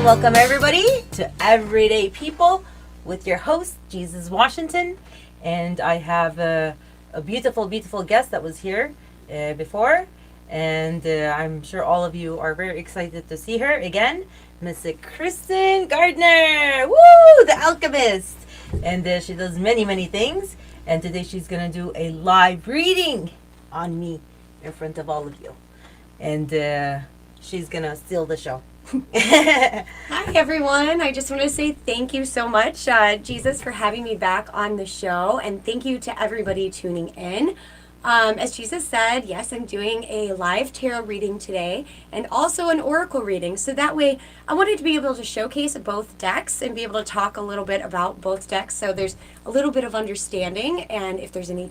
welcome everybody to Everyday People with your host, Jesus Washington. And I have a beautiful, beautiful guest that was here before. And I'm sure all of you are very excited to see her again. Miss Kristen Gardner. Woo! The alchemist. And she does many, many things. And today she's going to do a live reading on me in front of all of you. And she's going to steal the show. Hi everyone. I just want to say thank you so much, Jesus, for having me back on the show, and thank you to everybody tuning in. As Jesus said, yes, I'm doing a live tarot reading today and also an oracle reading. So that way I wanted to be able to showcase both decks and be able to talk a little bit about both decks, so there's a little bit of understanding, and if there's any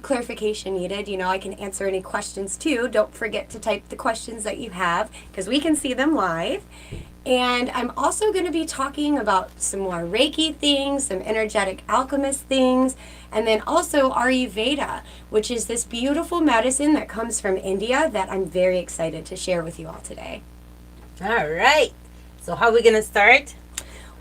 clarification needed, I can answer any questions too. Don't forget to type the questions that you have, because we can see them live. And I'm also going to be talking about some more Reiki things, some energetic alchemist things, and then also Ayurveda, which is this beautiful medicine that comes from India that I'm very excited to share with you all today. All right. So how are we going to start?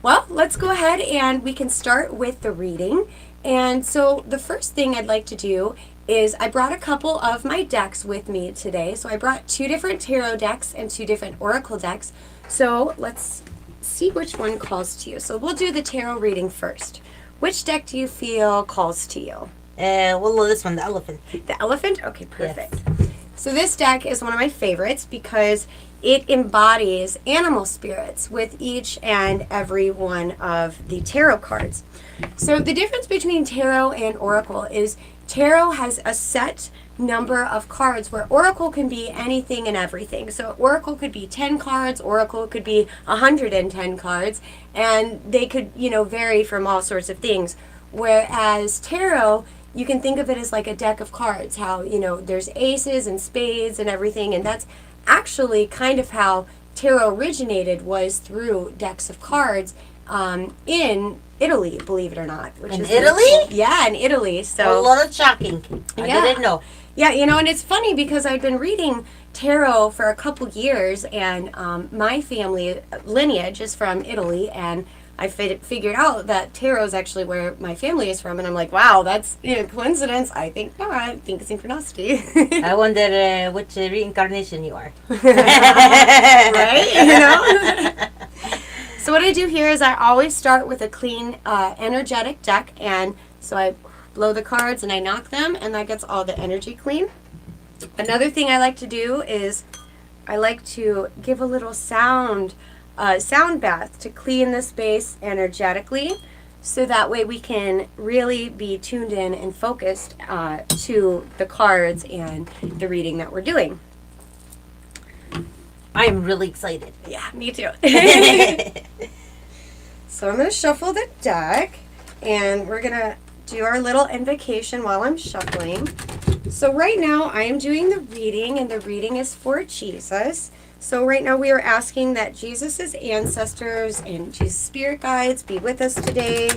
Well, let's go ahead and we can start with the reading. And so the first thing I'd like to do is I brought a couple of my decks with me today. So I brought 2 different tarot decks and 2 different oracle decks. So let's see which one calls to you. So we'll do the tarot reading first. Which deck do you feel calls to you? Well, this one, the elephant. The elephant? Okay, perfect. Yes. So this deck is one of my favorites because it embodies animal spirits with each and every one of the tarot cards. So the difference between tarot and oracle is tarot has a set number of cards, where oracle can be anything and everything. So oracle could be 10 cards, oracle could be 110 cards, and they could, vary from all sorts of things. Whereas tarot, you can think of it as like a deck of cards, how, there's aces and spades and everything, and that's actually kind of how tarot originated, was through decks of cards in Italy, believe it or not. In Italy? Yeah, in Italy. So a lot of shocking. I didn't know. Yeah, and it's funny because I've been reading tarot for a couple years, and my family lineage is from Italy, and I figured out that tarot is actually where my family is from, and I'm like, wow, that's coincidence. I think not. I think synchronicity. I wonder which reincarnation you are. Right? So what I do here is I always start with a clean, energetic deck, and so I blow the cards and I knock them, and that gets all the energy clean. Another thing I like to do is I like to give a little sound bath to clean the space energetically, so that way we can really be tuned in and focused to the cards and the reading that we're doing. I'm really excited. Yeah, me too. So I'm going to shuffle the deck, and we're going to do our little invocation while I'm shuffling. So right now I am doing the reading, and the reading is for Jesus. So right now we are asking that Jesus' ancestors and Jesus' spirit guides be with us today,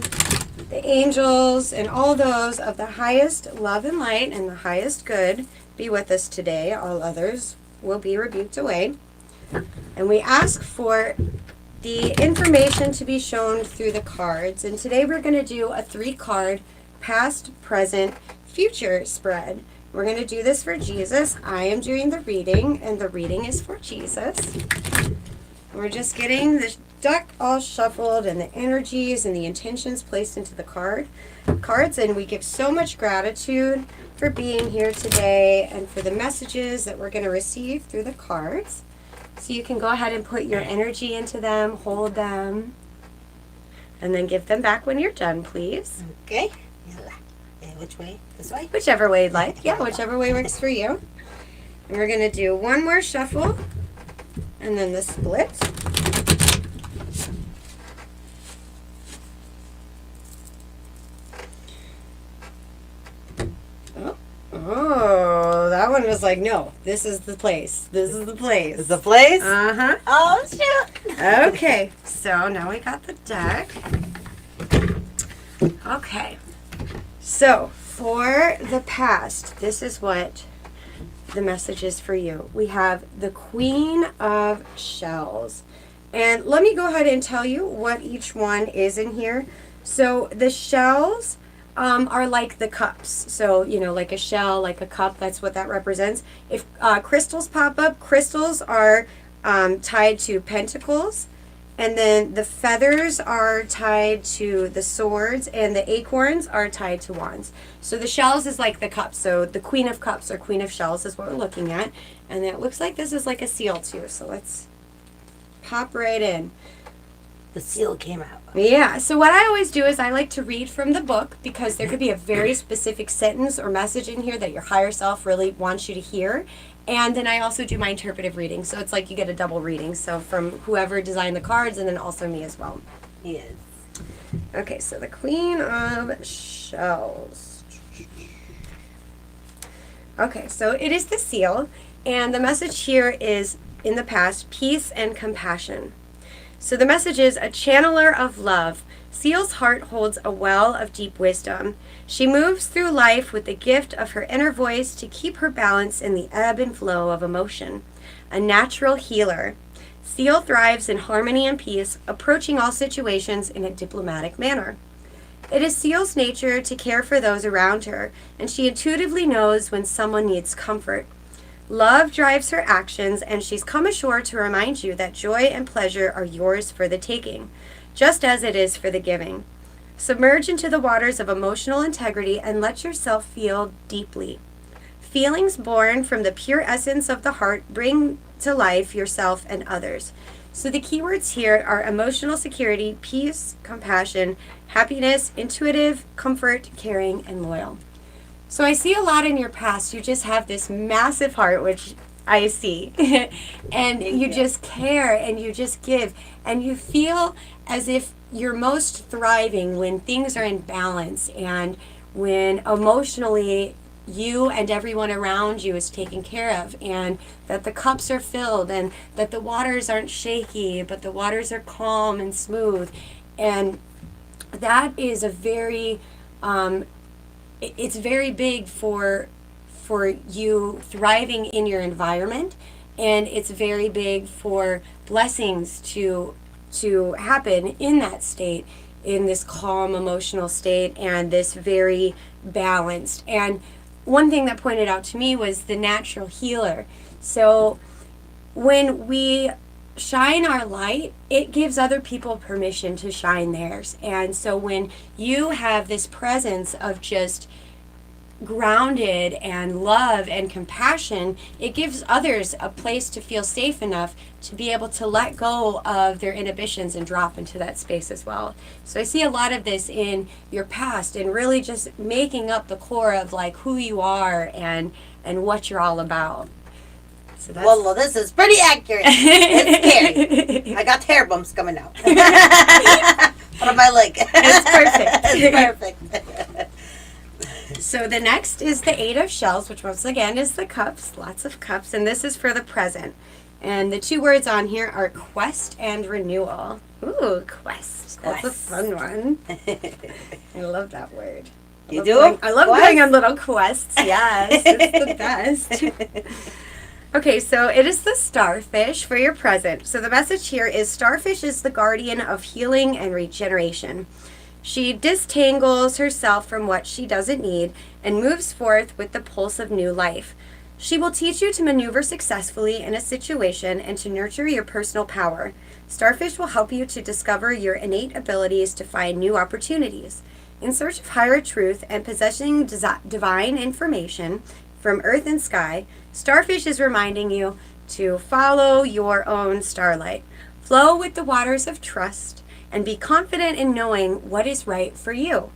the angels and all those of the highest love and light and the highest good be with us today. All others will be rebuked away. And we ask for the information to be shown through the cards. And today we're going to do a 3-card past, present, future spread. We're going to do this for Jesus. I am doing the reading, and the reading is for Jesus. We're just getting the deck all shuffled and the energies and the intentions placed into the cards, and we give so much gratitude for being here today and for the messages that we're going to receive through the cards. So you can go ahead and put your energy into them, hold them, and then give them back when you're done, please. Okay. Which way? This way? Whichever way you'd like. Yeah, whichever way works for you. And we're going to do one more shuffle, and then the split. Oh, that one was like, no, this is the place. This is the place. Is the place? Uh-huh. Oh, shoot. Okay, so now we got the deck. Okay. So, for the past, this is what the messages for you. We have the Queen of Shells. And let me go ahead and tell you what each one is in here. So the shells are like the cups. So, like a shell, like a cup, that's what that represents. If crystals pop up, crystals are tied to pentacles. And then the feathers are tied to the swords, and the acorns are tied to wands. So the shells is like the cups. So the Queen of Cups or Queen of Shells is what we're looking at. And it looks like this is like a seal too. So let's pop right in. The seal came out. Yeah, so what I always do is I like to read from the book, because there could be a very specific sentence or message in here that your higher self really wants you to hear. And then I also do my interpretive reading. So it's like you get a double reading. So from whoever designed the cards, and then also me as well. Yes. Okay, so the Queen of Shells. Okay, so it is the seal. And the message here is, in the past, peace and compassion. So the message is a channeler of love. Seal's heart holds a well of deep wisdom. She moves through life with the gift of her inner voice to keep her balance in the ebb and flow of emotion. A natural healer. Seal thrives in harmony and peace, approaching all situations in a diplomatic manner. It is Seal's nature to care for those around her, and she intuitively knows when someone needs comfort. Love drives her actions, and she's come ashore to remind you that joy and pleasure are yours for the taking, just as it is for the giving. Submerge into the waters of emotional integrity and let yourself feel deeply. Feelings born from the pure essence of the heart bring to life yourself and others. So the keywords here are emotional security, peace, compassion, happiness, intuitive, comfort, caring, and loyal. So I see a lot in your past. You just have this massive heart, which I see. And you just care and you just give. And you feel as if you're most thriving when things are in balance and when emotionally you and everyone around you is taken care of, and that the cups are filled, and that the waters aren't shaky, but the waters are calm and smooth. And that is a very, it's very big for you thriving in your environment, and it's very big for blessings to happen in that state, in this calm emotional state, and this very balanced. And one thing that pointed out to me was the natural healer. So when we shine our light, it gives other people permission to shine theirs. And so when you have this presence of just grounded and love and compassion, it gives others a place to feel safe enough to be able to let go of their inhibitions and drop into that space as well. So I see a lot of this in your past, and really just making up the core of like who you are and what you're all about. So that's... Well, this is pretty accurate. It's scary. I got hair bumps coming out. On my leg. It's perfect. It's perfect. So the next is the Eight of Shells, which once again is the cups, lots of cups, and this is for the present. And the two words on here are quest and renewal. Ooh, quest. That's a fun one. I love that word. You do? I love going on little quests. Yes, it's the best. Okay, so it is the starfish for your present. So the message here is starfish is the guardian of healing and regeneration. She distangles herself from what she doesn't need and moves forth with the pulse of new life. She will teach you to maneuver successfully in a situation and to nurture your personal power. Starfish will help you to discover your innate abilities to find new opportunities. In search of higher truth and possessing divine information from earth and sky, Starfish is reminding you to follow your own starlight. Flow with the waters of trust and be confident in knowing what is right for you.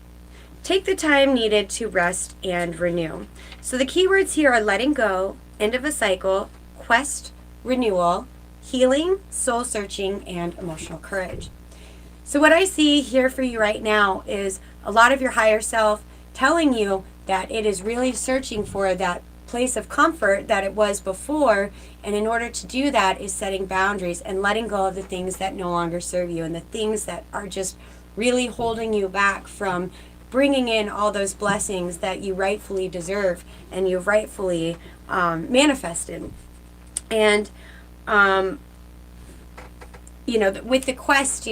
Take the time needed to rest and renew. So the keywords here are letting go, end of a cycle, quest, renewal, healing, soul searching, and emotional courage. So what I see here for you right now is a lot of your higher self telling you that it is really searching for that place of comfort that it was before, and in order to do that is setting boundaries and letting go of the things that no longer serve you and the things that are just really holding you back from bringing in all those blessings that you rightfully deserve and you rightfully manifested. And, with the quest,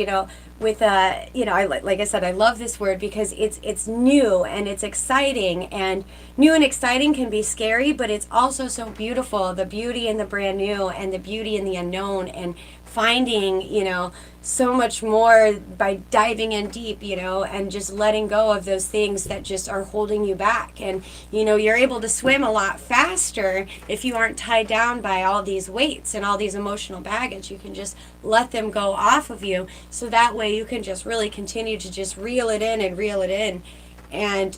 with like I said, I love this word because it's new and it's exciting, and new and exciting can be scary, but it's also so beautiful, the beauty in the brand new and the beauty in the unknown, and finding so much more by diving in deep, and just letting go of those things that just are holding you back. And you're able to swim a lot faster if you aren't tied down by all these weights and all these emotional baggage. You can just let them go off of you, so that way you can just really continue to just reel it in and reel it in. And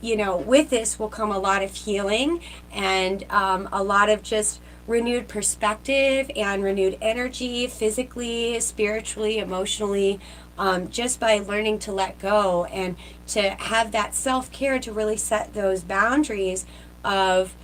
with this will come a lot of healing, and a lot of just renewed perspective and renewed energy, physically, spiritually, emotionally, just by learning to let go and to have that self-care, to really set those boundaries of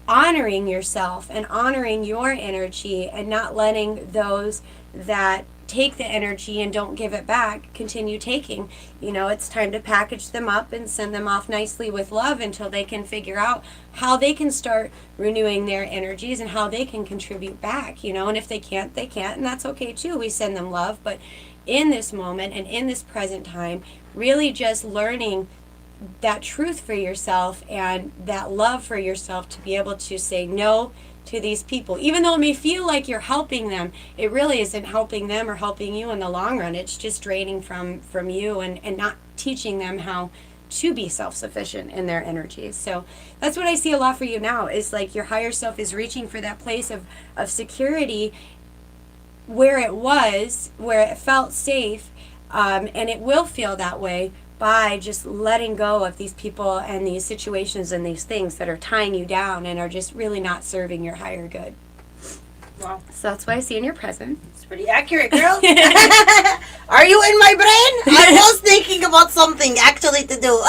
honoring yourself and honoring your energy, and not letting those that take the energy and don't give it back continue taking. It's time to package them up and send them off nicely with love until they can figure out how they can start renewing their energies and how they can contribute back. And if they can't, they can't, and that's okay too. We send them love, but in this moment and in this present time, really just learning that truth for yourself and that love for yourself, to be able to say no to these people. Even though it may feel like you're helping them, it really isn't helping them or helping you in the long run. It's just draining from you, and not teaching them how to be self-sufficient in their energies. So that's what I see a lot for you now, is like your higher self is reaching for that place of security where it felt safe, and it will feel that way by just letting go of these people and these situations and these things that are tying you down and are just really not serving your higher good. Wow. So that's what I see in your present. It's pretty accurate, girl. Are you in my brain? I was thinking about something actually to do.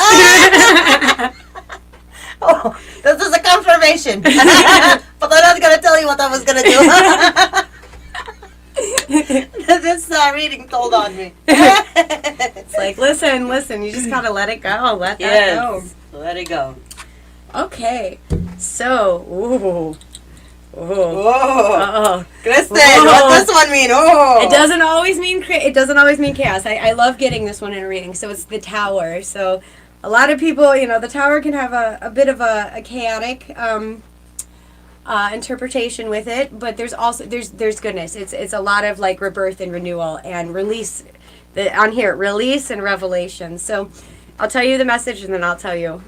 Oh, this is a confirmation. But I'm not going to tell you what I was going to do. This reading told on me. It's like, listen, you just gotta let it go. Let that go. Let it go. Okay, so, Whoa. uh-oh. Kristen, what does this one mean? Oh. It doesn't always mean chaos. I love getting this one in a reading. So it's the Tower. So a lot of people, the Tower can have a bit of a chaotic interpretation with it, but there's also there's goodness. It's a lot of like rebirth and renewal and release. On here, release and revelation. So I'll tell you the message, and then I'll tell you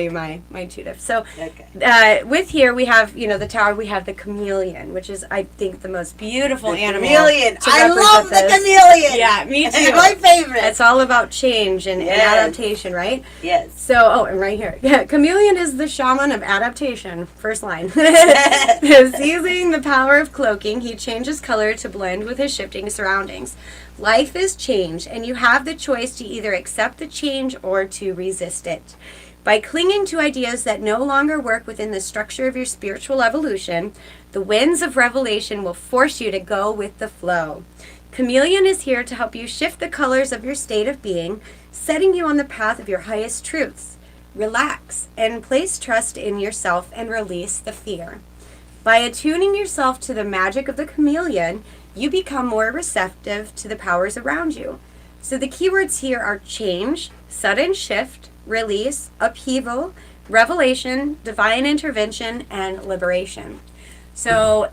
my intuitive. So okay. With here we have the Tower. We have the chameleon, which is, I think, the most beautiful animal. Chameleon. I love the chameleon. Yeah, me too. It's my favorite. It's all about change and adaptation, right? Yes. So, and right here, chameleon is the shaman of adaptation. First line. Seizing the power of cloaking, he changes color to blend with his shifting surroundings. Life is change, and you have the choice to either accept the change or to resist it. By clinging to ideas that no longer work within the structure of your spiritual evolution, the winds of revelation will force you to go with the flow. Chameleon is here to help you shift the colors of your state of being, setting you on the path of your highest truths. Relax and place trust in yourself and release the fear. By attuning yourself to the magic of the chameleon, you become more receptive to the powers around you. So the keywords here are change, sudden shift, release, upheaval, revelation, divine intervention, and liberation. So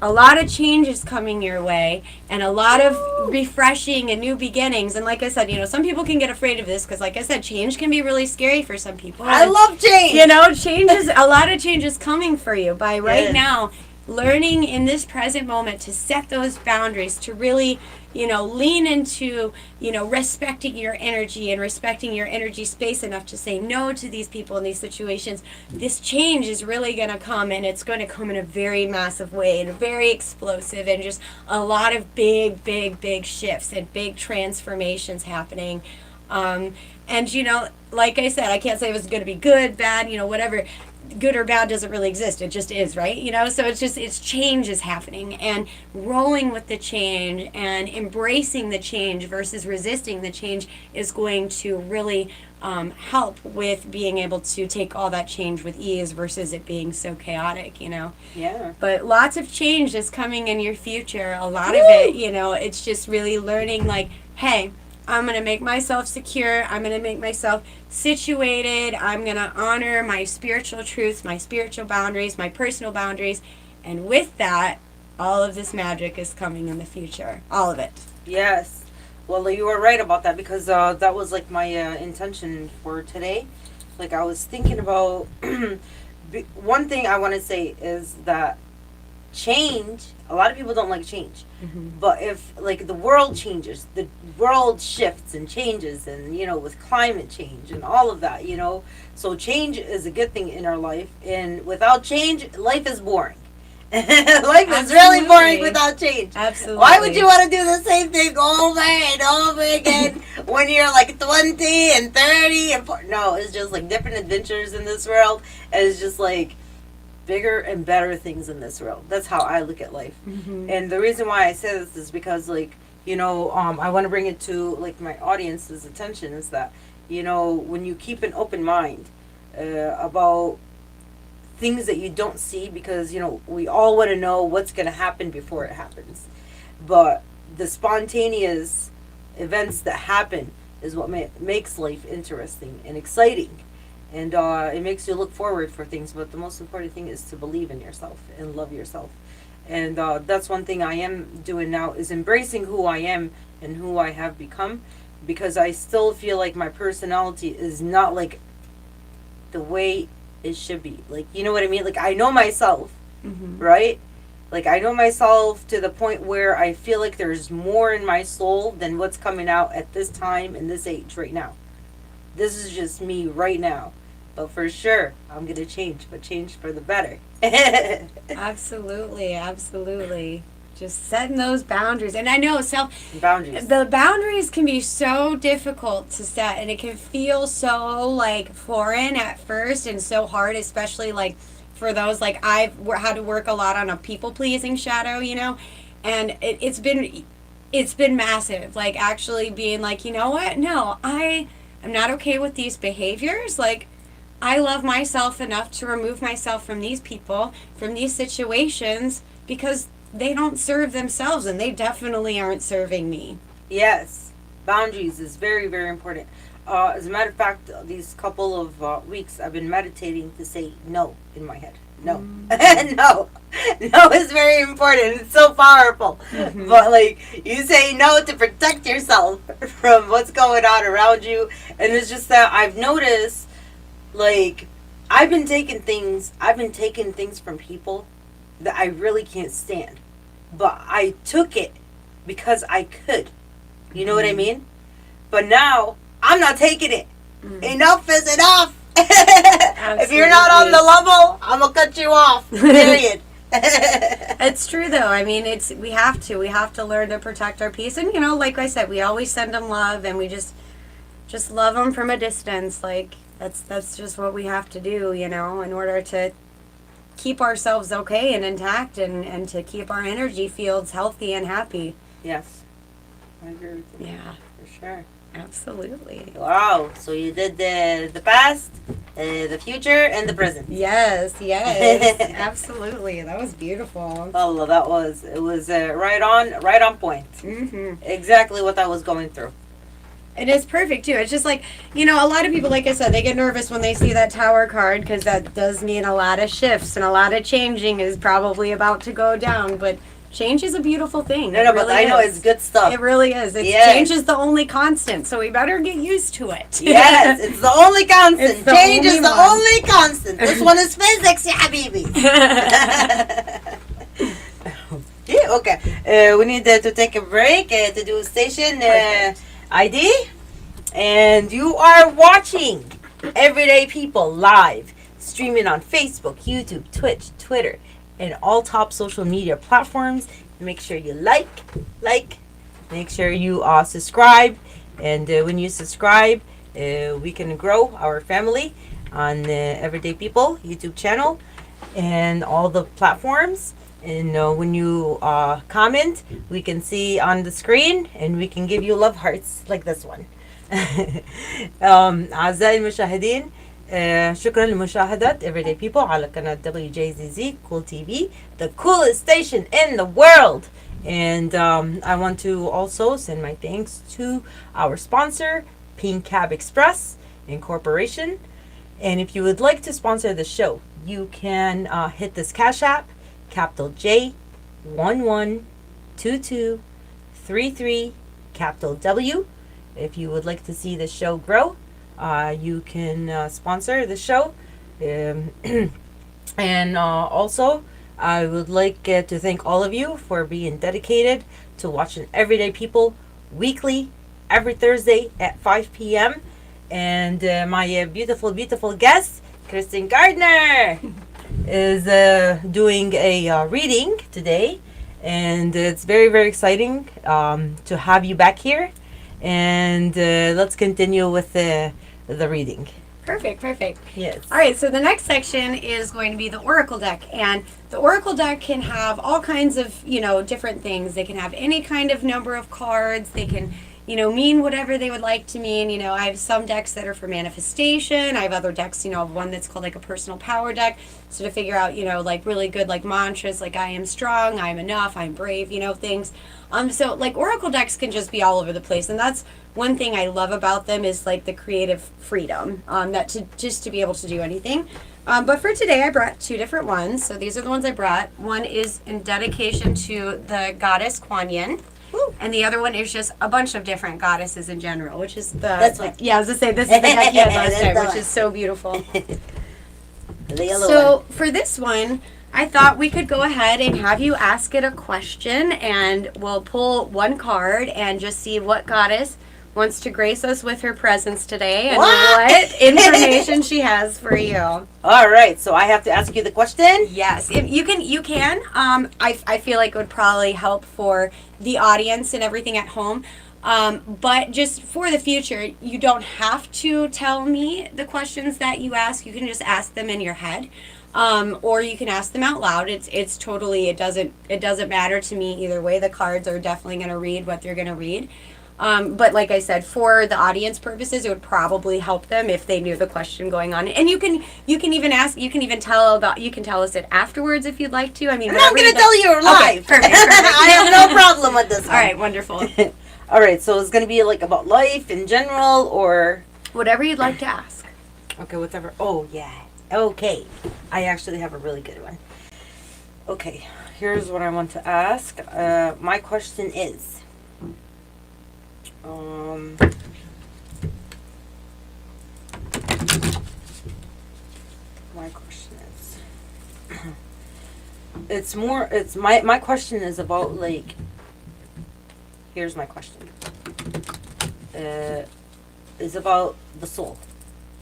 a lot of change is coming your way, and a lot of refreshing and new beginnings. And like I said, some people can get afraid of this because, like I said, change can be really scary for some people. I love change. A lot of change is coming for you by right now learning in this present moment to set those boundaries, to really, lean into, respecting your energy and respecting your energy space enough to say no to these people in these situations. This change is really going to come, and it's going to come in a very massive way and very explosive, and just a lot of big, big, big shifts and big transformations happening. And, like I said, I can't say it was going to be good, bad, whatever. Good or bad doesn't really exist. It just is, right? So it's change is happening, and rolling with the change and embracing the change versus resisting the change is going to really help with being able to take all that change with ease versus it being so chaotic, Yeah. But lots of change is coming in your future. A lot of it, it's just really learning like, hey, I'm going to make myself secure. I'm going to make myself situated. I'm going to honor my spiritual truths, my spiritual boundaries, my personal boundaries. And with that, all of this magic is coming in the future. All of it. Yes. Well, you were right about that because that was like my intention for today. Like I was thinking about one thing I want to say is that change, a lot of people don't like change. But if like the world changes, the world shifts and changes, and with climate change and all of that, so change is a good thing in our life, and without change life is boring. Life is really boring without change. Absolutely. Why would you want to do the same thing over and over again when you're like 20 and 30 and 40? No, it's just like different adventures in this world. And it's just like bigger and better things in this world. That's how I look at life. And the reason why I say this is because like, I want to bring it to like my audience's attention is that, when you keep an open mind about things that you don't see, because we all want to know what's going to happen before it happens, but the spontaneous events that happen is what makes life interesting and exciting, and it makes you look forward for things. But the most important thing is to believe in yourself and love yourself, and that's one thing I am doing now, is embracing who I am and who I have become, because I still feel like my personality is not like the way it should be. Like, you know what I mean? Like, I know myself, right? Like, I know myself to the point where I feel like there's more in my soul than what's coming out at this time and this age right now. This is just me right now. But for sure, I'm going to change, but change for the better. Absolutely, absolutely. Just setting those boundaries. And I know Boundaries. the boundaries can be so difficult to set, and it can feel so like foreign at first and so hard, especially like for those, like I've had to work a lot on a people pleasing shadow, and it's been massive. Like actually being like, you know what? No, I'm not okay with these behaviors. Like I love myself enough to remove myself from these people, from these situations, because they don't serve themselves, and they definitely aren't serving me. Yes. Boundaries is very, very important. As a matter of fact, these couple of weeks, I've been meditating to say no in my head. No. No. No is very important. It's so powerful. But, like, you say no to protect yourself from what's going on around you. And it's just that I've noticed, like, I've been taking things from people that I really can't stand. But I took it because I could. You know what I mean? But now, I'm not taking it. Enough is enough. If you're not on the level, I'm going to cut you off. Period. It's true though. I mean, we have to learn to protect our peace. And like I said, we always send them love, and we just love them from a distance. Like that's just what we have to do, in order to keep ourselves okay and intact, and to keep our energy fields healthy and happy. Yes. I agree with you. Yeah. For sure. Absolutely. Wow. So you did the past, the future, and the present. Yes. Absolutely. That was beautiful. Oh, it was right on point. Exactly what I was going through. It is perfect too. It's just like, a lot of people, like I said, they get nervous when they see that Tower card, because that does mean a lot of shifts and a lot of changing is probably about to go down. But change is a beautiful thing. No, but I know it's good stuff. It really is. Change is the only constant, so we better get used to it. Yes, it's the only constant. Change is the only constant. This one is physics, ya habibi. Yeah, okay. We need to take a break to do station ID. And you are watching Everyday People live, streaming on Facebook, YouTube, Twitch, Twitter, and all top social media platforms. Make sure you like, make sure you subscribe, and when you subscribe, we can grow our family on the Everyday People YouTube channel and all the platforms. And when you comment, we can see on the screen, and we can give you love hearts like this one. أعزائي المشاهدين، شكرا لمشاهدة Everyday People على قناة WJZZ Cool TV, the coolest station in the world. And I want to also send my thanks to our sponsor, Pink Cab Express Incorporation. And if you would like to sponsor the show, you can hit this Cash App, capital J 112233, capital W. If you would like to see the show grow, you can sponsor the show. And also, I would like to thank all of you for being dedicated to watching Everyday People weekly, every Thursday at 5 p.m. And my beautiful, beautiful guest, Kristen Gardner, is doing a reading today. And it's very, very exciting to have you back here. And let's continue with the reading. Perfect, perfect. Yes. All right, so the next section is going to be the Oracle deck. And the Oracle deck can have all kinds of, different things. They can have any kind of number of cards. They can, mean whatever they would like to mean. I have some decks that are for manifestation. I have other decks, one that's called like a personal power deck. So to figure out, like really good like mantras like I am strong, I am enough, I'm brave, things. So like Oracle decks can just be all over the place. And that's one thing I love about them is like the creative freedom, just to be able to do anything. But for today, I brought two different ones. So these are the ones I brought. One is in dedication to the goddess Kuan Yin. Woo. And the other one is just a bunch of different goddesses in general, which is That's one. Yeah, I was going to say, this is the deck you had last time, which is so beautiful. The yellow So one. for this one, I thought we could go ahead and have you ask it a question, and we'll pull one card and just see what goddess wants to grace us with her presence today and what information she has for you. All right, so I have to ask you the question? Yes, if you can. I feel like it would probably help for the audience and everything at home. But just for the future, you don't have to tell me the questions that you ask. You can just ask them in your head. Or you can ask them out loud. It's totally, it doesn't matter to me either way. The cards are definitely going to read what they're going to read. But like I said, for the audience purposes, it would probably help them if they knew the question going on. And you can even ask, you can tell us it afterwards if you'd like to. I mean, I'm going to tell you live. Okay, perfect. I have no problem with this one. All right, wonderful. All right, so it's going to be like about life in general or? Whatever you'd like to ask. Okay, whatever. Oh, yeah. Okay. I actually have a really good one. Okay, here's what I want to ask. My question is, my question is, my question is about like, here's my question. Is about the soul.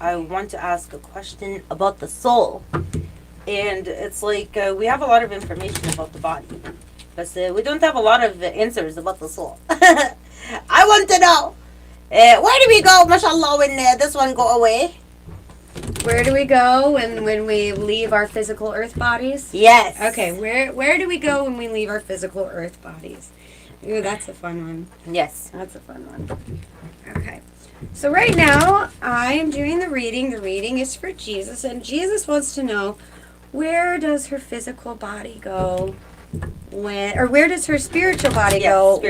I want to ask a question about the soul. And it's like, we have a lot of information about the body, but we don't have a lot of answers about the soul. I want to know, where do we go, mashallah, when this one go away? Where do we go when we leave our physical earth bodies? Yes. Okay, where do we go when we leave our physical earth bodies? Ooh, that's a fun one. Yes. That's a fun one. Okay. So right now, I am doing the reading. The reading is for Jesus, and Jesus wants to know, where does her physical body go where does her spiritual body go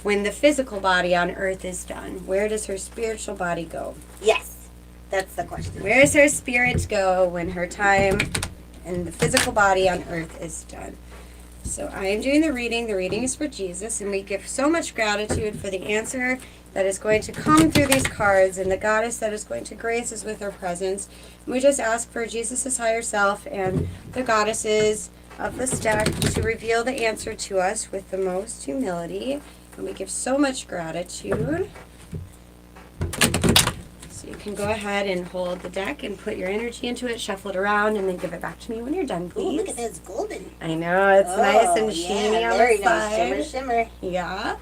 when the physical body on earth is done? Where does her spiritual body go? Yes. That's the question. Where does her spirit go when her time in the physical body on earth is done? So I am doing the reading. The reading is for Jesus, and we give so much gratitude for the answer that is going to come through these cards and the goddess that is going to grace us with her presence. And we just ask for Jesus' higher self and the goddesses of this deck to reveal the answer to us with the most humility. And we give so much gratitude. So you can go ahead and hold the deck and put your energy into it, shuffle it around, and then give it back to me when you're done, please. Ooh, look at this golden. I know, it's nice and sheeny on very the nice. side. Shimmer. Yeah.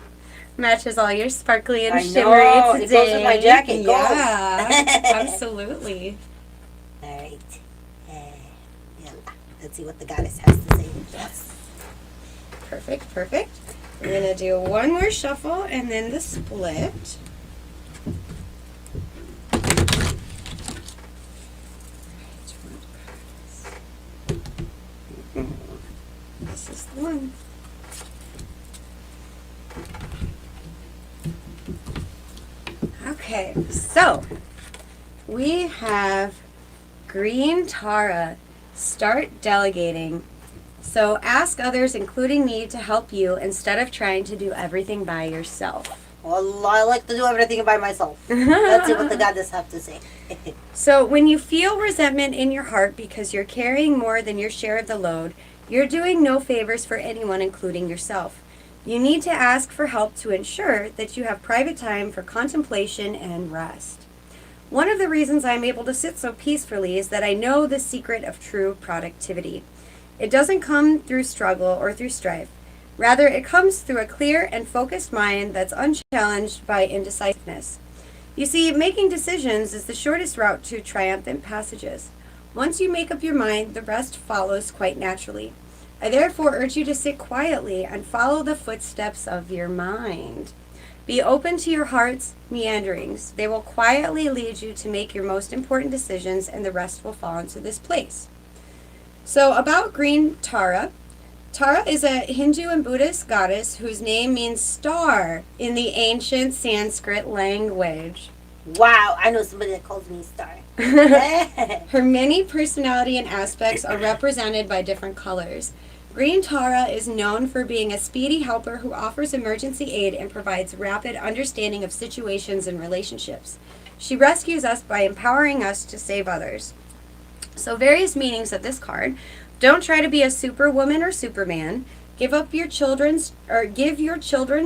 Matches all your sparkly and I shimmery know. today. It goes with my jacket. Yeah, absolutely. All right. Yeah. Let's see what the goddess has to say. Yes. Perfect, perfect. We're going to do one more shuffle and then the split. This is the one. Okay, so we have Green Tara. Start delegating. So ask others, including me, to help you instead of trying to do everything by yourself. Well, I like to do everything by myself. Let's see what the goddess have to say. So when you feel resentment in your heart because you're carrying more than your share of the load, you're doing no favors for anyone, including yourself. You need to ask for help to ensure that you have private time for contemplation and rest. One of the reasons I'm able to sit so peacefully is that I know the secret of true productivity. It doesn't come through struggle or through strife. Rather, it comes through a clear and focused mind that's unchallenged by indecisiveness. You see, making decisions is the shortest route to triumphant passages. Once you make up your mind, the rest follows quite naturally. I therefore urge you to sit quietly and follow the footsteps of your mind. Be open to your heart's meanderings. They will quietly lead you to make your most important decisions, and the rest will fall into this place. So about Green Tara. Tara is a Hindu and Buddhist goddess whose name means star in the ancient Sanskrit language. Wow, I know somebody that calls me Star. Her many personality and aspects are represented by different colors. Green Tara is known for being a speedy helper who offers emergency aid and provides rapid understanding of situations and relationships. She rescues us by empowering us to save others. So various meanings of this card. Don't try to be a superwoman or superman. Give your children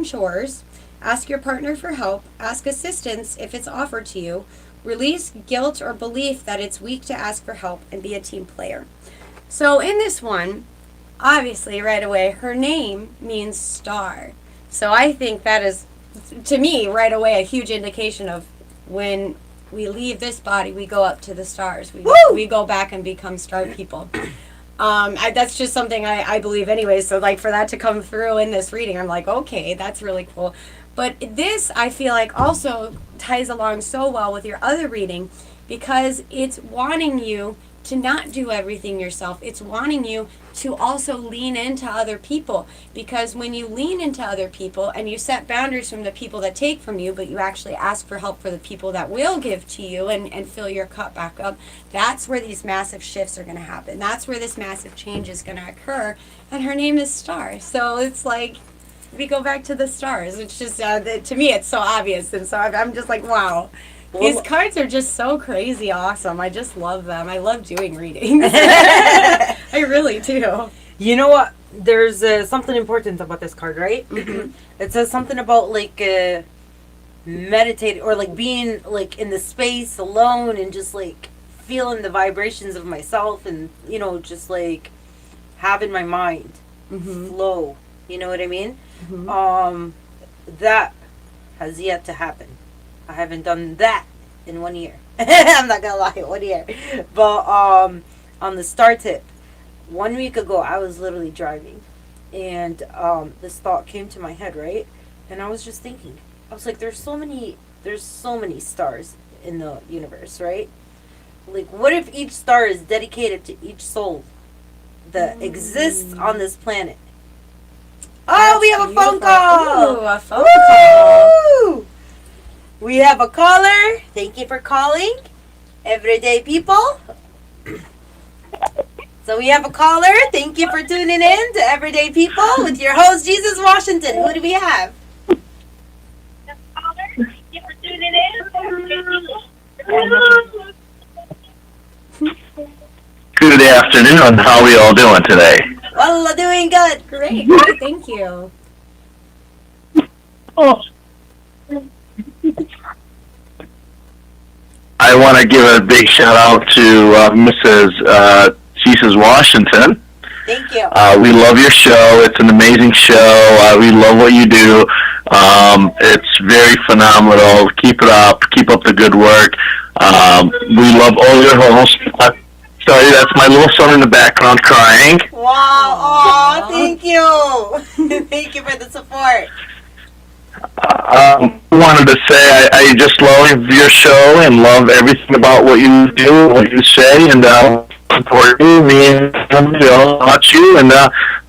chores. Ask your partner for help. Ask assistance if it's offered to you. Release guilt or belief that it's weak to ask for help, and be a team player. So in this one, obviously right away, her name means star. So I think that is, to me, right away a huge indication of when we leave this body, we go up to the stars. We go back and become star people. That's just something I believe anyway. So like for that to come through in this reading, I'm like, okay, that's really cool. But this, I feel like, also ties along so well with your other reading, because it's wanting you to not do everything yourself. It's wanting you to also lean into other people, because when you lean into other people and you set boundaries from the people that take from you, but you actually ask for help for the people that will give to you and fill your cup back up, that's where these massive shifts are going to happen. That's where this massive change is going to occur. And her name is Star. So it's like, we go back to the stars. It's just, to me, it's so obvious. And so I'm just like, wow. These cards are just so crazy awesome. I just love them. I love doing readings. I really do. You know what? There's something important about this card, right? Mm-hmm. It says something about like meditating, or like being like in the space alone and just like feeling the vibrations of myself, and just like having my mind flow. You know what I mean? Mm-hmm. That has yet to happen. I haven't done that in 1 year. I'm not gonna lie, 1 year. But on the star tip, 1 week ago I was literally driving, and this thought came to my head, right? And I was just thinking, I was like, there's so many stars in the universe, right? Like, what if each star is dedicated to each soul that exists on this planet? Oh, we have a phone call! Ooh, a phone call. We have a caller. Thank you for calling, everyday people. So we have a caller. Thank you for tuning in to Everyday People with your host, Jesus Washington. Who do we have? Good afternoon. How are we all doing today? Well, doing good. Great. Thank you. Oh. I want to give a big shout out to Mrs. Jesus Washington. Thank you. We love your show. It's an amazing show. We love what you do. It's very phenomenal. Keep it up. Keep up the good work. We love all your hosts. Sorry, that's my little son in the background crying. Wow. Aw, thank you. Thank you for the support. Wanted to say I just love your show and love everything about what you do, what you say, and support you. Me and watch you, and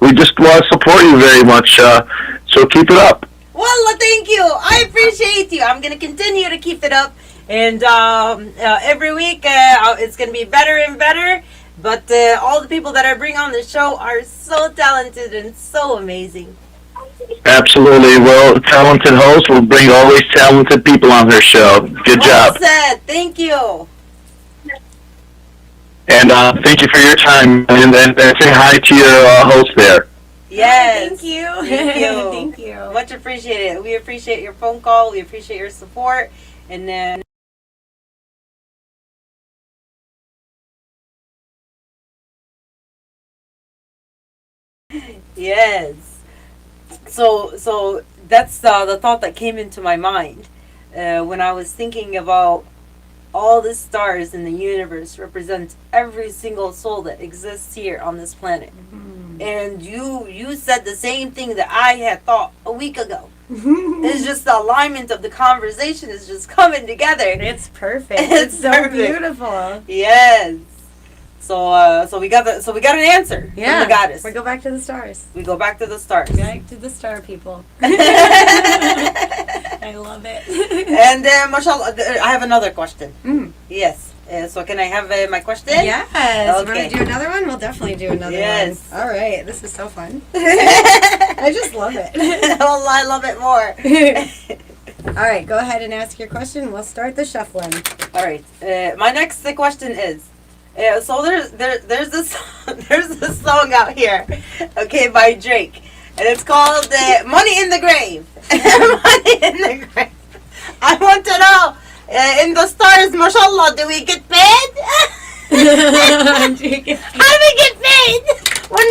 we just want to support you very much. So keep it up. Well, thank you. I appreciate you. I'm going to continue to keep it up. And every week it's going to be better and better. But all the people that I bring on the show are so talented and so amazing. Absolutely. Well, talented host will bring always talented people on her show. Good Well job. said. Thank you. And thank you for your time. And say hi to your host there. Yes. Thank you. Thank you. Thank you. Much appreciated. We appreciate your phone call. We appreciate your support. And then yes. So that's the thought that came into my mind when I was thinking about all the stars in the universe represent every single soul that exists here on this planet. Mm-hmm. And you said the same thing that I had thought a week ago. It's just the alignment of the conversation is just coming together. It's perfect. It's It's so perfect. beautiful. Yes. So we got an answer from the goddess. We go back to the stars. We go back to the stars. Back to the star people. I love it. And mashallah, I have another question. Mm. Yes. So can I have my question? Yes. Okay. Want to do another one? We'll definitely do another Yes. one. All right. This is so fun. I just love it. Oh, I love it more. All right. Go ahead and ask your question. We'll start the shuffling. All right. My next question is, so there's this there's this song out here, okay, by Drake, and it's called "Money in the Grave." Money in the grave. I want to know, in the stars, mashallah, do we get paid? How do we get paid? When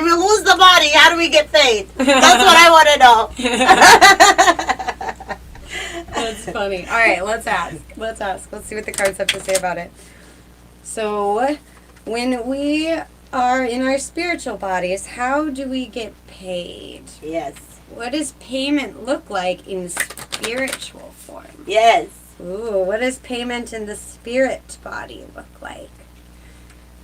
we lose the body, how do we get paid? That's what I want to know. That's funny. All right, let's ask. Let's see what the cards have to say about it. So, when we are in our spiritual bodies, how do we get paid? Yes. What does payment look like in spiritual form? Yes. Ooh, what does payment in the spirit body look like?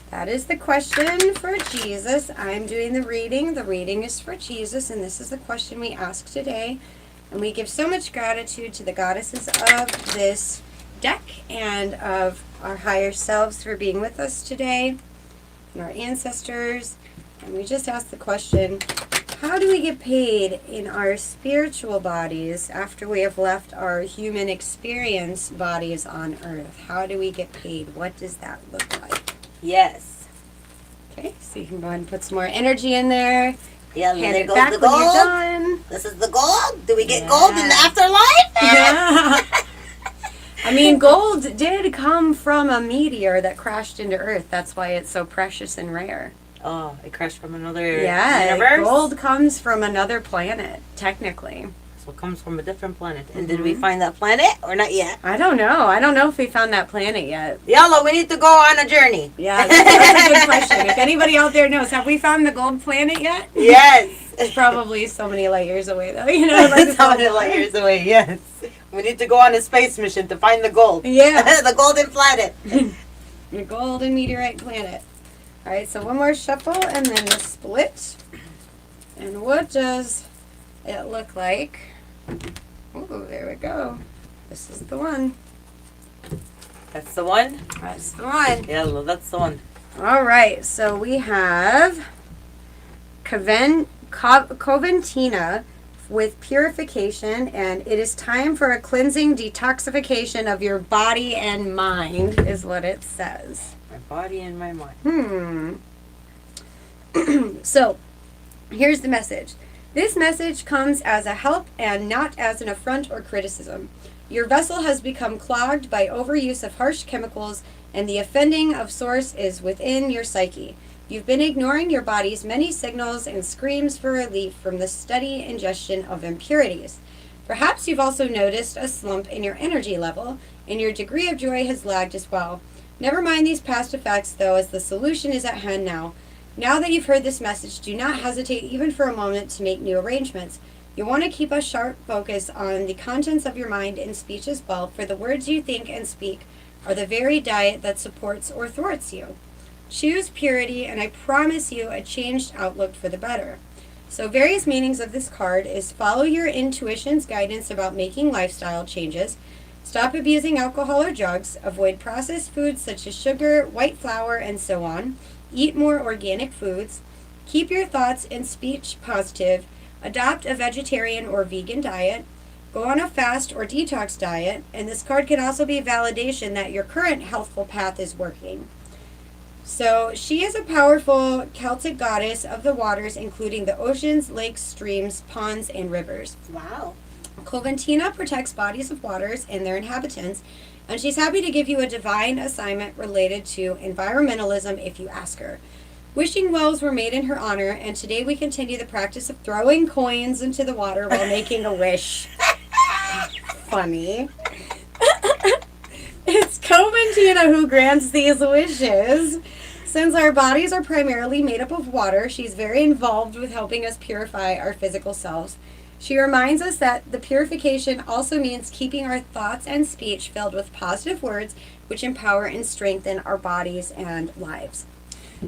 That is the question for Jesus. I'm doing the reading. The reading is for Jesus, and this is the question we ask today. And we give so much gratitude to the goddesses of this deck and of our higher selves for being with us today, and our ancestors. And we just ask the question, how do we get paid in our spiritual bodies after we have left our human experience bodies on earth? How do we get paid? What does that look like? Yes. Okay, so you can go ahead and put some more energy in there. Yeah, Hand there it goes back the when you're gold. done. This is the gold. Do we get Yeah. gold in the afterlife? Yeah. I mean, gold did come from a meteor that crashed into Earth. That's why it's so precious and rare. Oh, it crashed from another Yeah, universe? gold comes from another planet, technically. So it comes from a different planet. And did we find that planet or not yet? I don't know. I don't know if we found that planet yet. Yalla, we need to go on a journey. Yeah, that's a good question. If anybody out there knows, have we found the gold planet yet? Yes. It's probably so many light years away, though. You know, like That's how many light years away, yes. We need to go on a space mission to find the gold. Yeah. The golden planet. The golden meteorite planet. All right, so one more shuffle and then the split. And what does it look like? Oh, there we go. This is the one. That's the one? That's the one. Yalla, that's the one. All right, so we have Coventina with purification, and it is time for a cleansing detoxification of your body and mind, is what it says. My body and my mind. So, here's the message. This message comes as a help and not as an affront or criticism. Your vessel has become clogged by overuse of harsh chemicals, and the offending of source is within your psyche. You've been ignoring your body's many signals and screams for relief from the steady ingestion of impurities. Perhaps you've also noticed a slump in your energy level, and your degree of joy has lagged as well. Never mind these past effects, though, as the solution is at hand now. Now that you've heard this message, do not hesitate even for a moment to make new arrangements. You want to keep a sharp focus on the contents of your mind and speech as well, for the words you think and speak are the very diet that supports or thwarts you. Choose purity, and I promise you a changed outlook for the better. So various meanings of this card is follow your intuition's guidance about making lifestyle changes, stop abusing alcohol or drugs, avoid processed foods such as sugar, white flour, and so on, eat more organic foods, keep your thoughts and speech positive, adopt a vegetarian or vegan diet, go on a fast or detox diet, and this card can also be validation that your current healthful path is working. So she is a powerful Celtic goddess of the waters, including the oceans, lakes, streams, ponds, and rivers. Wow. Coventina protects bodies of waters and their inhabitants, and she's happy to give you a divine assignment related to environmentalism if you ask her. Wishing wells were made in her honor, and today we continue the practice of throwing coins into the water while making a wish. Funny. It's Coventina who grants these wishes. Since our bodies are primarily made up of water, she's very involved with helping us purify our physical selves. She reminds us that the purification also means keeping our thoughts and speech filled with positive words, which empower and strengthen our bodies and lives.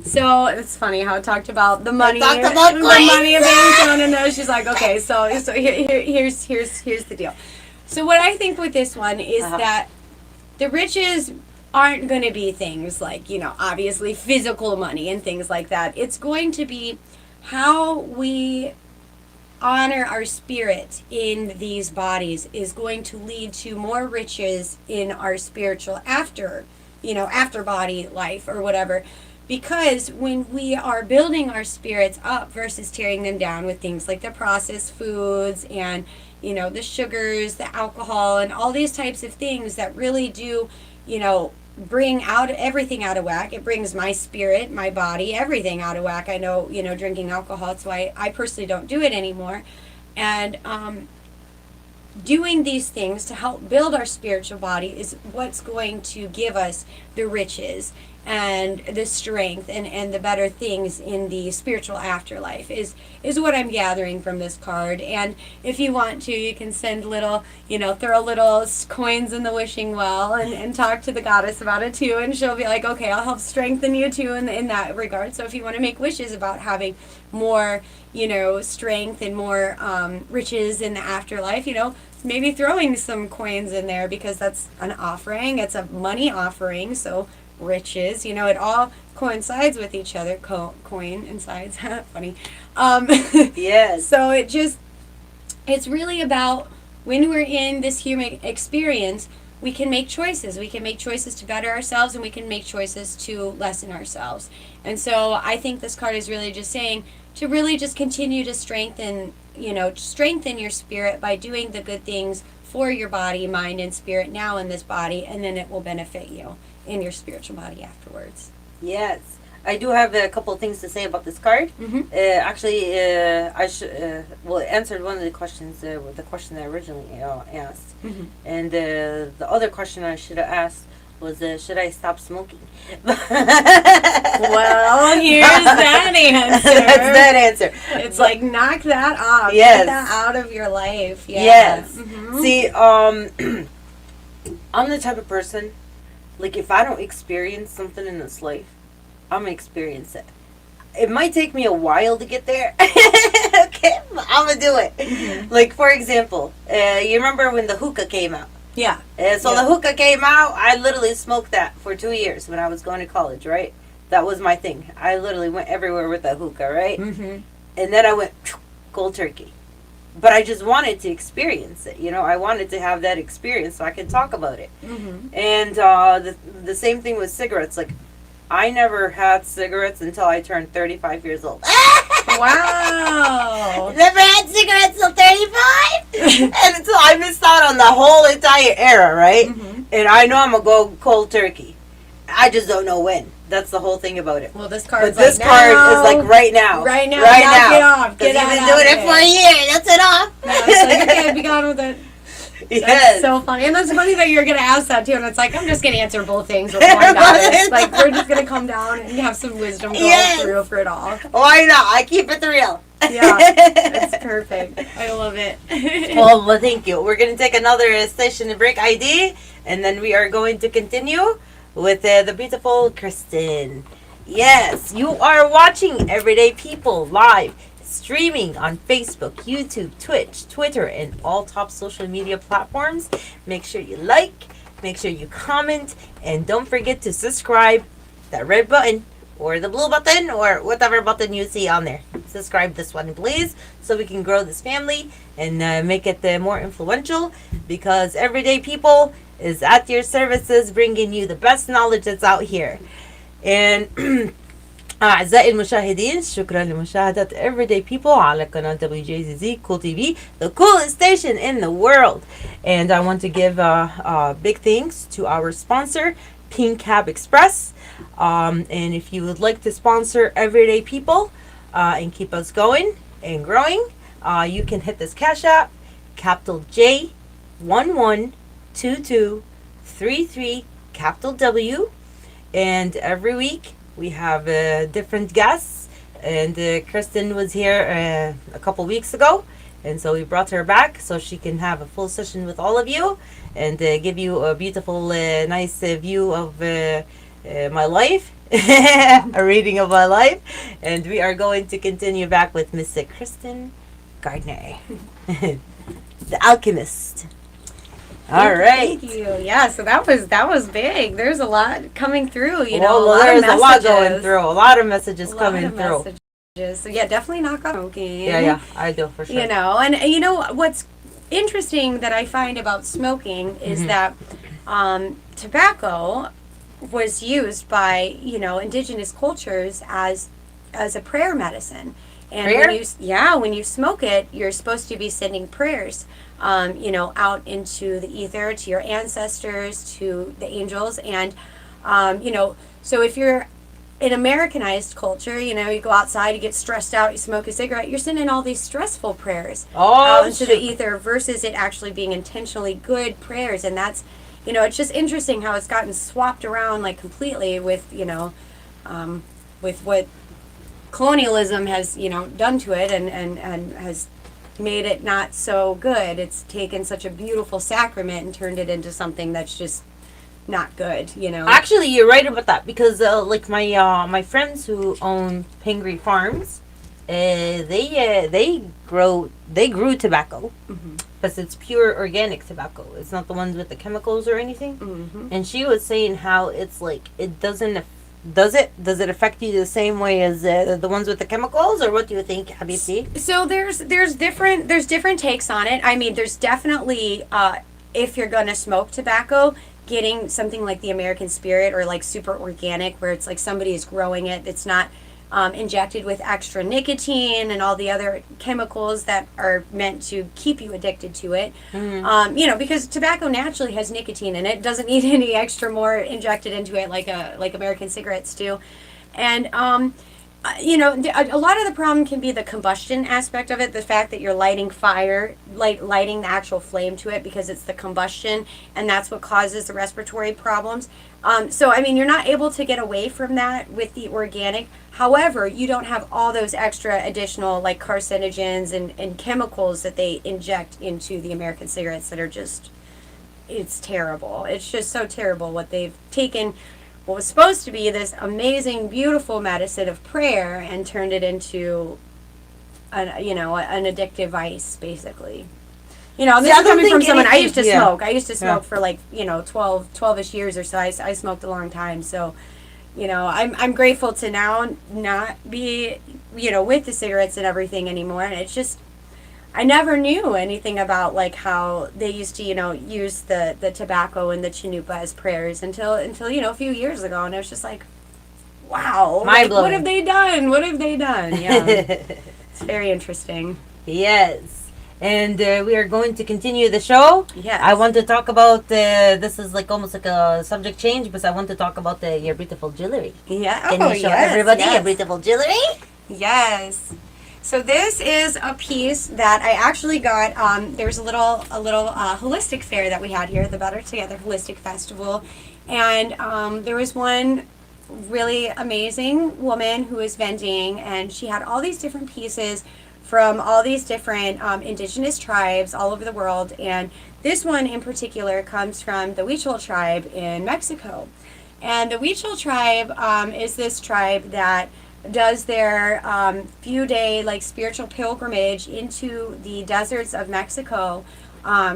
So it's funny how it talked about the money, Talked about the money being thrown in there. She's like, okay, so here's the deal. So what I think with this one is that the riches aren't going to be things like, obviously physical money and things like that. It's going to be how we honor our spirit in these bodies is going to lead to more riches in our spiritual after body life or whatever. Because when we are building our spirits up versus tearing them down with things like the processed foods and, the sugars, the alcohol, and all these types of things that really do, bring out everything out of whack. It brings my spirit, my body, everything out of whack. I know, drinking alcohol, that's why I personally don't do it anymore. And doing these things to help build our spiritual body is what's going to give us the riches and the strength and the better things in the spiritual afterlife is what I'm gathering from this card. And if you want to, you can send little, throw little coins in the wishing well and talk to the goddess about it too, and she'll be like, okay, I'll help strengthen you too in that regard. So if you want to make wishes about having more, strength and more riches in the afterlife, maybe throwing some coins in there, because that's an offering. It's a money offering, so riches, it all coincides with each other. Coin and sides. Funny. Yes. So it's really about when we're in this human experience, we can make choices. We can make choices to better ourselves, and we can make choices to lessen ourselves. And so I think this card is really just saying to really just continue to strengthen your spirit by doing the good things for your body, mind, and spirit now in this body, and then it will benefit you in your spiritual body afterwards. Yes. I do have a couple of things to say about this card. Mm-hmm. I it answered one of the questions, the question that I originally asked. Mm-hmm. And the other question I should have asked was, should I stop smoking? Well, here's that answer. That's that answer. It's like, knock that off. Yes. Get that out of your life. Yeah. Yes. Mm-hmm. See, I'm the type of person, like, if I don't experience something in this life, I'm going to experience it. It might take me a while to get there. Okay, I'm going to do it. Mm-hmm. Like, for example, you remember when the hookah came out? Yeah. The hookah came out, I literally smoked that for 2 years when I was going to college, right? That was my thing. I literally went everywhere with the hookah, right? Mm-hmm. And then I went cold turkey. But I just wanted to experience it, I wanted to have that experience so I could talk about it. Mm-hmm. And the same thing with cigarettes. Like, I never had cigarettes until I turned 35 years old. Wow. Never had cigarettes till 35? And until I missed out on the whole entire era, right? Mm-hmm. And I know I'm going to go cold turkey. I just don't know when. That's the whole thing about it. Well, this card card is like right now. Right now. Right knock now. it off. Get Because out you've been doing it for a year. That's it off. Yeah, it's like, okay, be gone with it. Yes. That's so funny. And that's funny that you're going to ask that too. And it's like, I'm just going to answer both things with one goddess. Like, we're just going to come down and have some wisdom going through for it all. Why not? I keep it real. Yeah, it's perfect. I love it. Well, thank you. We're going to take another station break ID, and then we are going to continue with the beautiful Kristen. Yes, you are watching Everyday People live, streaming on Facebook, YouTube, Twitch, Twitter, and all top social media platforms. Make sure you like, make sure you comment, and don't forget to subscribe. That red button or the blue button or whatever button you see on there. Subscribe this one, please, so we can grow this family and make it more influential, because Everyday People is at your services, bringing you the best knowledge that's out here. And أعزائي المشاهدين، شكرا لمشاهدة Everyday People على قناة WJZZ Cool TV, the coolest station in the world. And I want to give big thanks to our sponsor, Pink Cab Express. And if you would like to sponsor Everyday People and keep us going and growing, you can hit this cash app, capital J 112233, capital W. And every week we have different guests. And Kristen was here a couple weeks ago. And so we brought her back so she can have a full session with all of you and give you a beautiful, nice view of my life, a reading of my life. And we are going to continue back with Miss Kristen Gardner, the alchemist. All right. Thank you. Yeah, so that was big. There's a lot coming through, you know. Well, there's a lot going through. A lot of messages coming through. So yeah, definitely knock off smoking. Yeah, I do for sure. You know, and you know what's interesting that I find about smoking is that tobacco was used by, you know, indigenous cultures as a prayer medicine. And when you smoke it, you're supposed to be sending prayers, you know, out into the ether, to your ancestors, to the angels. And, you know, so if you're in Americanized culture, you know, you go outside, you get stressed out, you smoke a cigarette, you're sending all these stressful prayers out into the ether versus it actually being intentionally good prayers. And that's, you know, it's just interesting how it's gotten swapped around like completely with, you know, with what colonialism has, you know, done to it and has made it not so good. It's taken such a beautiful sacrament and turned it into something that's just not good, you know. Actually, you're right about that, because like my friends who own Pingree Farms, they grew tobacco, but it's pure organic tobacco. It's not the ones with the chemicals or anything. And she was saying how it's like it doesn't. Does it affect you the same way as the ones with the chemicals, or what do you think, Habibti? So there's different takes on it. I mean, there's definitely if you're gonna smoke tobacco, getting something like the American Spirit or like super organic, where it's like somebody is growing it. It's not injected with extra nicotine and all the other chemicals that are meant to keep you addicted to it. You know, because tobacco naturally has nicotine in it. It doesn't need any extra more injected into it like American cigarettes do. And you know, a lot of the problem can be the combustion aspect of it, the fact that you're lighting fire, lighting the actual flame to it, because it's the combustion, and that's what causes the respiratory problems. So, I mean, you're not able to get away from that with the organic. However, you don't have all those extra additional, like, carcinogens and chemicals that they inject into the American cigarettes that are just, it's terrible. It's just so terrible what they've taken what was supposed to be this amazing, beautiful medicine of prayer and turned it into, an addictive vice, basically. You know, this is coming from someone, I used to smoke. I used to smoke for like, 12-ish years or so. I smoked a long time. So, you know, I'm grateful to now not be, with the cigarettes and everything anymore. And it's just, I never knew anything about like how they used to, use the tobacco and the chanupa as prayers until a few years ago, and it was just like, wow, like, what have they done? What have they done? Yeah, it's very interesting. Yes, and we are going to continue the show. Yes, I want to talk about this is like almost like a subject change, but I want to talk about your beautiful jewelry. Yeah, can you show everybody your beautiful jewelry? Yes. So this is a piece that I actually got. There's a little holistic fair that we had here, the Better Together Holistic Festival, and there was one really amazing woman who was vending, and she had all these different pieces from all these different indigenous tribes all over the world. And this one in particular comes from the Huichol tribe in Mexico. And the Huichol tribe is this tribe that does their few-day like spiritual pilgrimage into the deserts of Mexico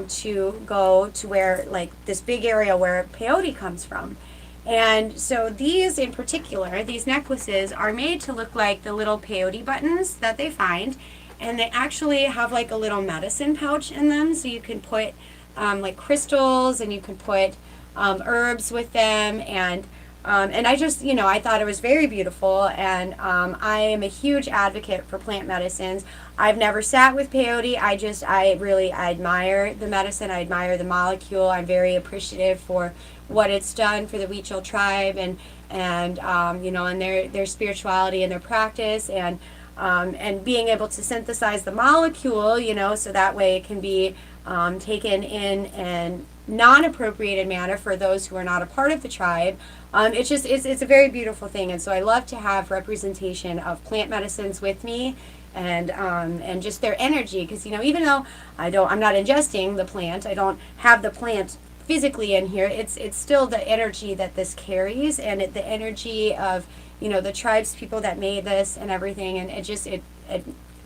to go to where like this big area where peyote comes from. And so these in particular, these necklaces are made to look like the little peyote buttons that they find, and they actually have like a little medicine pouch in them, so you can put like crystals, and you can put herbs with them, and I just, I thought it was very beautiful, and I am a huge advocate for plant medicines. I've never sat with peyote. I really admire the medicine. I admire the molecule. I'm very appreciative for what it's done for the Huichol tribe, and their spirituality and their practice, and being able to synthesize the molecule, so that way it can be taken in an non-appropriated manner for those who are not a part of the tribe. It's a very beautiful thing, and so I love to have representation of plant medicines with me, and just their energy, because even though I'm not ingesting the plant, I don't have the plant physically in here, it's still the energy that this carries, and the energy of the tribes people that made this and everything, and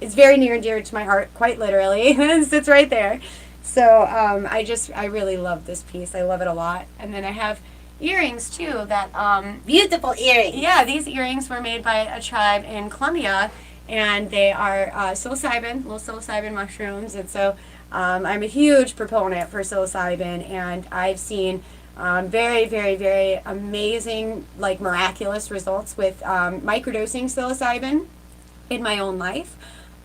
it's very near and dear to my heart, quite literally. It sits right there. So I really love this piece. I love it a lot. And then I have earrings too that beautiful earrings. Yeah, these earrings were made by a tribe in Colombia, and they are little psilocybin mushrooms, and so I'm a huge proponent for psilocybin, and I've seen very, very, very amazing, like miraculous results with microdosing psilocybin in my own life.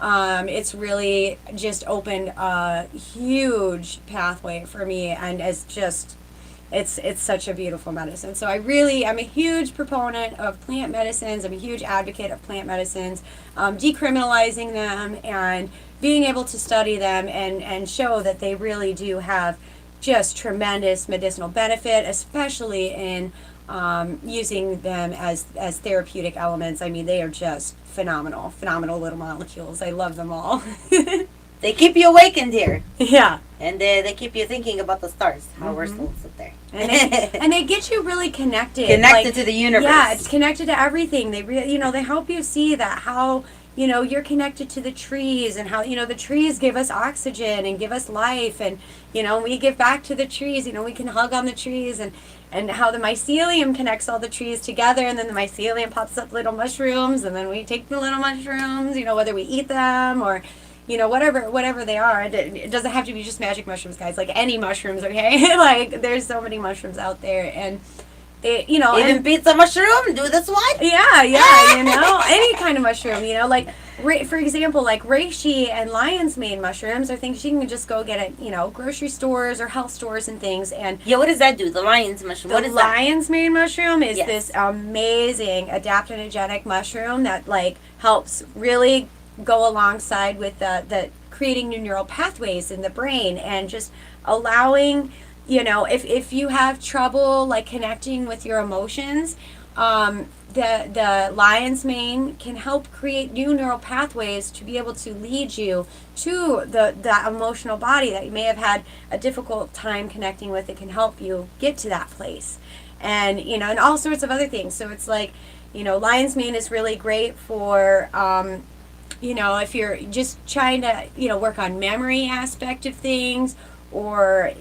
It's really just opened a huge pathway for me, and it's such a beautiful medicine. So I'm a huge proponent of plant medicines. I'm a huge advocate of plant medicines, decriminalizing them, and being able to study them and show that they really do have just tremendous medicinal benefit, especially in using them as therapeutic elements. I mean, they are just phenomenal little molecules. I love them all. They keep you awakened here. Yeah. And they keep you thinking about the stars, how we're still sit there. And they get you really connected. Connected to the universe. Yeah, it's connected to everything. They they help you see that how you're connected to the trees, and how, the trees give us oxygen and give us life, and, we give back to the trees, we can hug on the trees, and how the mycelium connects all the trees together, and then the mycelium pops up little mushrooms, and then we take the little mushrooms, whether we eat them or, whatever they are. It doesn't have to be just magic mushrooms, guys, like any mushrooms, okay? Like, there's so many mushrooms out there, and even pizza mushroom, do this one? Yeah, any kind of mushroom, like, for example, like reishi and lion's mane mushrooms are things you can just go get at, grocery stores or health stores and things. And yeah, what does that do, the lion's mushroom? What is that? The lion's mane mushroom is this amazing adaptogenic mushroom that, like, helps really go alongside with the creating new neural pathways in the brain, and just allowing, if you have trouble like connecting with your emotions, the lion's mane can help create new neural pathways to be able to lead you to the emotional body that you may have had a difficult time connecting with. It can help you get to that place, and and all sorts of other things. So it's like, lion's mane is really great for if you're just trying to work on memory aspect of things, or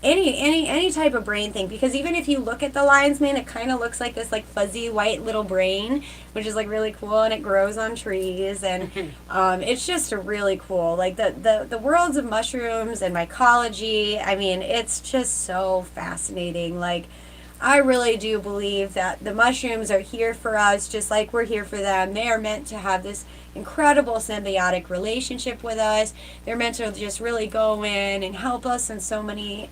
any type of brain thing, because even if you look at the lion's mane, it kind of looks like this like fuzzy white little brain, which is like really cool, and it grows on trees, and it's just a really cool, like the worlds of mushrooms and mycology. I mean, it's just so fascinating. Like, I really do believe that the mushrooms are here for us just like we're here for them. They are meant to have this incredible symbiotic relationship with us. They're meant to just really go in and help us in so many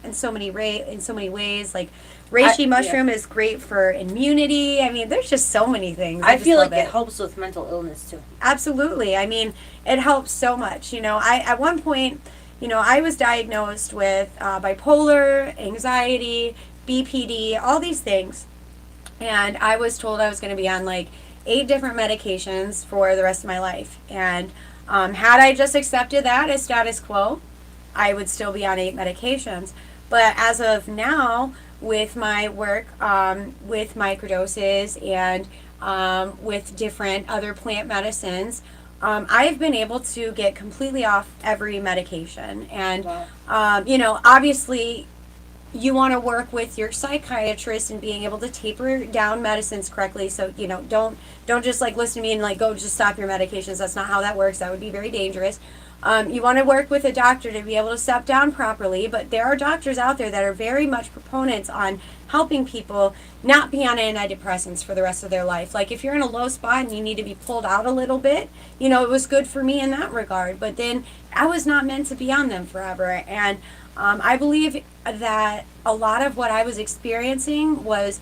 ways. Like, reishi mushroom is great for immunity. I mean, there's just so many things. I feel like it helps with mental illness too. Absolutely. I mean, it helps so much. I at one point, I was diagnosed with bipolar, anxiety, BPD, all these things, and I was told I was going to be on like 8 different medications for the rest of my life. And Had I just accepted that as status quo, I would still be on 8 medications. But as of now, with my work with microdoses and with different other plant medicines, I've been able to get completely off every medication. And, obviously, you want to work with your psychiatrist and being able to taper down medicines correctly. So, don't just like listen to me and like go just stop your medications. That's not how that works. That would be very dangerous. You want to work with a doctor to be able to step down properly, but there are doctors out there that are very much proponents on helping people not be on antidepressants for the rest of their life. Like if you're in a low spot and you need to be pulled out a little bit, it was good for me in that regard, but then I was not meant to be on them forever. And I believe that a lot of what I was experiencing was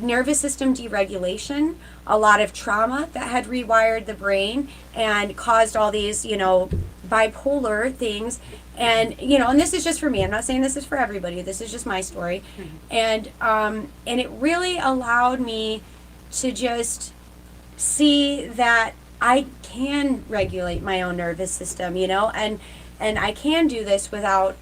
nervous system deregulation, a lot of trauma that had rewired the brain and caused all these, bipolar things. And, and this is just for me. I'm not saying this is for everybody. This is just my story. And it really allowed me to just see that I can regulate my own nervous system, and I can do this without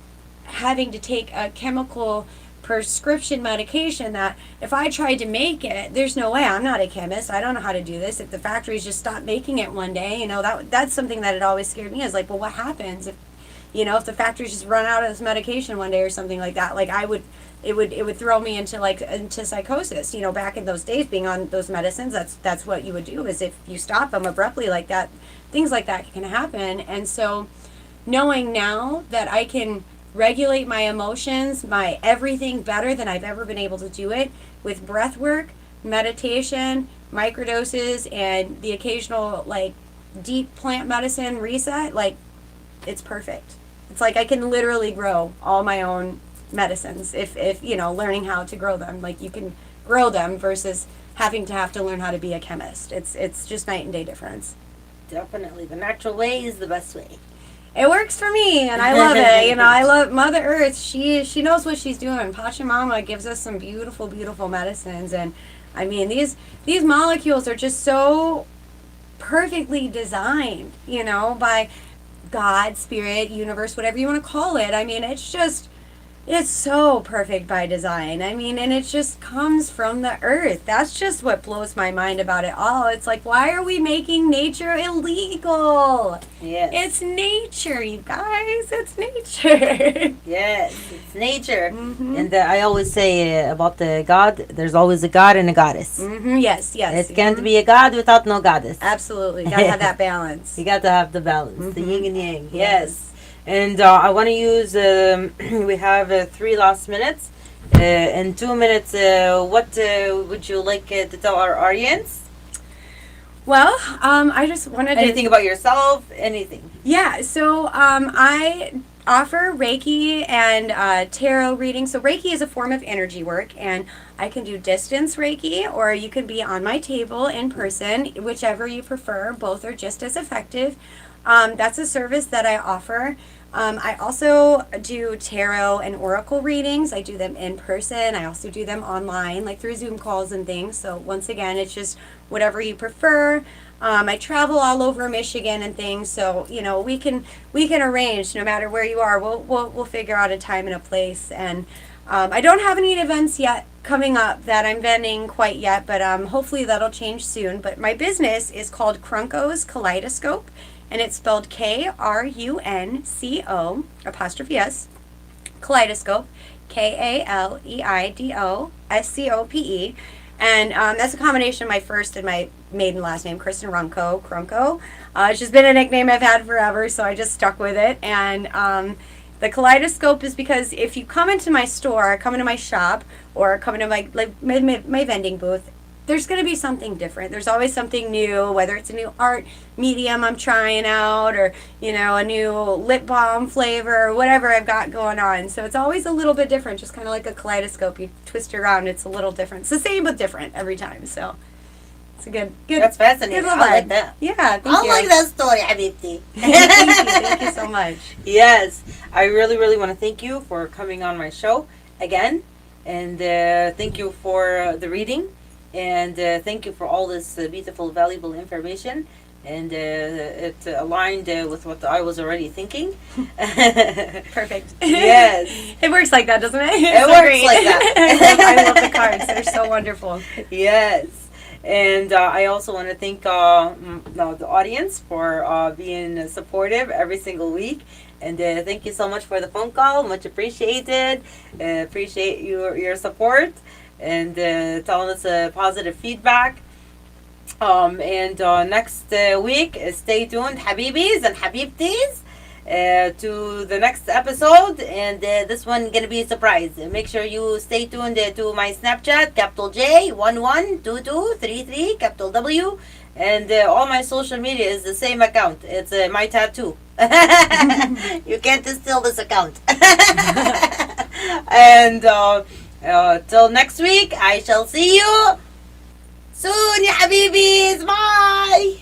having to take a chemical prescription medication that if I tried to make it, there's no way. I'm not a chemist. I don't know how to do this. If the factories just stop making it one day, that's something that had always scared me, is like, well, what happens if the factories just run out of this medication one day or something like that? Like it would throw me into psychosis. Back in those days, being on those medicines, that's what you would do, is if you stop them abruptly like that, things like that can happen. And so knowing now that I can regulate my emotions, my everything better than I've ever been able to do it with breath work, meditation, microdoses, and the occasional deep plant medicine reset, it's perfect. It's like I can literally grow all my own medicines if learning how to grow them. Like you can grow them versus having to learn how to be a chemist. It's just night and day difference. Definitely. The natural way is the best way. It works for me, and I love it. I love Mother Earth. She knows what she's doing. Pachamama gives us some beautiful, beautiful medicines, and I mean these molecules are just so perfectly designed, by God, Spirit, Universe, whatever you want to call it. I mean, it's so perfect by design. I mean, and it just comes from the earth. That's just what blows my mind about it all. It's like, why are we making nature illegal? Yes. It's nature, you guys. It's nature. Yes, it's nature. Mm-hmm. And I always say about the God, there's always a God and a goddess. Mm-hmm. Yes. It can't be a God without no goddess. Absolutely. You gotta have that balance. You got to have the balance, Mm-hmm. the yin and yang. Yes. And I want to use, we have 3 last minutes. In 2 minutes, what would you like to tell our audience? Well, I just wanted Anything about yourself? Anything? Yeah, so I offer Reiki and tarot reading. So Reiki is a form of energy work, and I can do distance Reiki, or you can be on my table in person, whichever you prefer. Both are just as effective. That's a service that I offer. I also do tarot and oracle readings. I do them in person. I also do them online, like through Zoom calls and things. So once again, it's just whatever you prefer. I travel all over Michigan and things, so we can arrange no matter where you are. We'll figure out a time and a place. And I don't have any events yet coming up that I'm vending quite yet, but hopefully that'll change soon. But my business is called Krunko's Kaleidoscope. And it's spelled KRUNCO''S, Kaleidoscope, KALEIDOSCOPE. And that's a combination of my first and my maiden last name, Kristen Krunko. It's just been a nickname I've had forever, so I just stuck with it. And the kaleidoscope is because if you come into my store, come into my shop, or come into my vending booth, there's going to be something different. There's always something new, whether it's a new art medium I'm trying out, or a new lip balm flavor, or whatever I've got going on. So it's always a little bit different, just kind of like a kaleidoscope. You twist it around, it's a little different. It's the same but different every time. So it's a good. That's fascinating. Good I like that. Yeah, thank you. I like that story, Habibti. Thank you so much. Yes, I really, really want to thank you for coming on my show again, and thank you for the reading. And thank you for all this beautiful, valuable information. and it aligned with what I was already thinking. Perfect. Yes. It works like that, doesn't it? It works like that. I love the cards. They're so wonderful. Yes. And I also want to thank the audience for being supportive every single week. And thank you so much for the phone call. Much appreciated. Appreciate your support and telling us positive feedback. And next week, stay tuned, Habibis and Habibtis, to the next episode. And this one gonna be a surprise. Make sure you stay tuned to my Snapchat, capital J 112233, capital W, and all my social media is the same account. It's my tattoo. You can't distill this account. And till next week, I shall see you soon, ya Habibis. Bye.